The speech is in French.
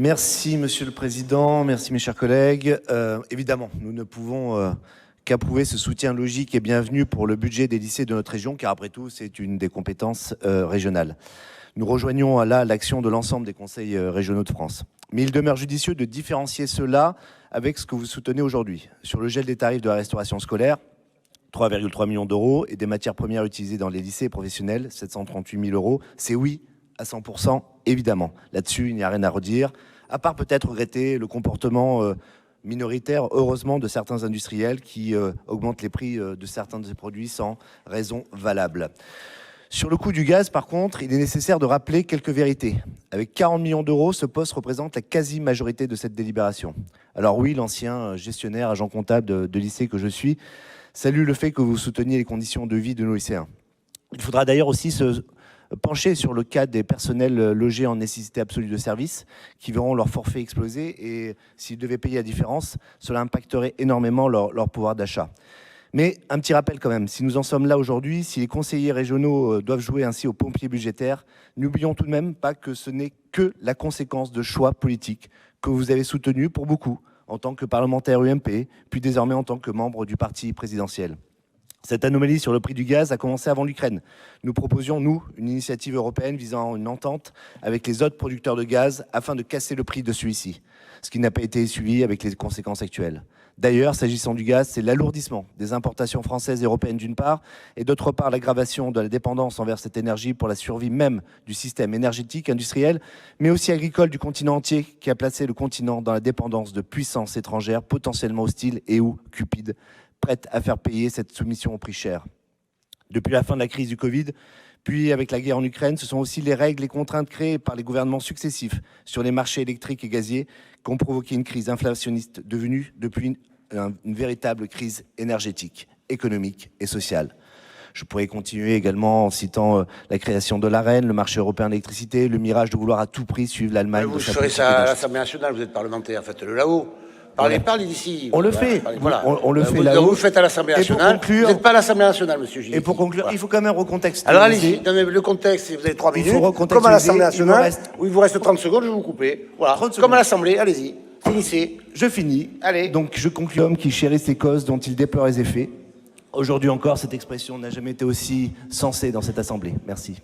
Merci Monsieur le Président, merci mes chers collègues. Évidemment, nous ne pouvons qu'approuver ce soutien logique et bienvenu pour le budget des lycées de notre région, car après tout, c'est une des compétences régionales. Nous rejoignons là l'action de l'ensemble des conseils régionaux de France. Mais il demeure judicieux de différencier cela avec ce que vous soutenez aujourd'hui. Sur le gel des tarifs de la restauration scolaire, 3,3 millions d'euros, et des matières premières utilisées dans les lycées professionnels, 738 000 euros, c'est oui à 100%, évidemment. Là-dessus, il n'y a rien à redire, à part peut-être regretter le comportement minoritaire, heureusement, de certains industriels qui augmentent les prix de certains de ces produits sans raison valable. Sur le coût du gaz, par contre, il est nécessaire de rappeler quelques vérités. Avec 40 millions d'euros, ce poste représente la quasi-majorité de cette délibération. Alors oui, l'ancien gestionnaire, agent comptable de lycée que je suis, salue le fait que vous souteniez les conditions de vie de nos lycéens. Il faudra d'ailleurs aussi se pencher sur le cas des personnels logés en nécessité absolue de service, qui verront leur forfait exploser, et s'ils devaient payer la différence, cela impacterait énormément leur pouvoir d'achat. Mais un petit rappel quand même, si nous en sommes là aujourd'hui, si les conseillers régionaux doivent jouer ainsi aux pompiers budgétaires, n'oublions tout de même pas que ce n'est que la conséquence de choix politiques que vous avez soutenus pour beaucoup, en tant que parlementaire UMP, puis désormais en tant que membre du parti présidentiel. Cette anomalie sur le prix du gaz a commencé avant l'Ukraine. Nous proposions, nous, une initiative européenne visant une entente avec les autres producteurs de gaz afin de casser le prix de celui-ci, ce qui n'a pas été suivi avec les conséquences actuelles. D'ailleurs, s'agissant du gaz, c'est l'alourdissement des importations françaises et européennes d'une part, et d'autre part l'aggravation de la dépendance envers cette énergie pour la survie même du système énergétique industriel, mais aussi agricole du continent entier, qui a placé le continent dans la dépendance de puissances étrangères potentiellement hostiles et ou cupides, prêtes à faire payer cette soumission au prix cher. Depuis la fin de la crise du Covid, puis avec la guerre en Ukraine, ce sont aussi les règles et contraintes créées par les gouvernements successifs sur les marchés électriques et gaziers qui ont provoqué une crise inflationniste devenue depuis une véritable crise énergétique, économique et sociale. Je pourrais continuer également en citant la création de l'AREN, le marché européen de l'électricité, le mirage de vouloir à tout prix suivre l'Allemagne. Vous ferez ça à l'Assemblée nationale, vous êtes parlementaire, faites-le là-haut. Parlez d'ici. On le fait. Voilà. On le fait là-haut. Vous le faites à l'Assemblée nationale. Conclure, vous n'êtes pas à l'Assemblée nationale, monsieur Gilles. Et pour conclure, il faut quand même recontextualiser. Alors allez-y, donnez le contexte, vous avez 3 minutes. Comme à l'Assemblée nationale, où il vous reste 30 secondes, je vais vous couper. Voilà. Comme à l'Assemblée, allez-y. Finissez. Je finis. Allez. Donc je conclue. Homme qui chérit ses causes dont il déplore les effets. Aujourd'hui encore, cette expression n'a jamais été aussi sensée dans cette Assemblée. Merci.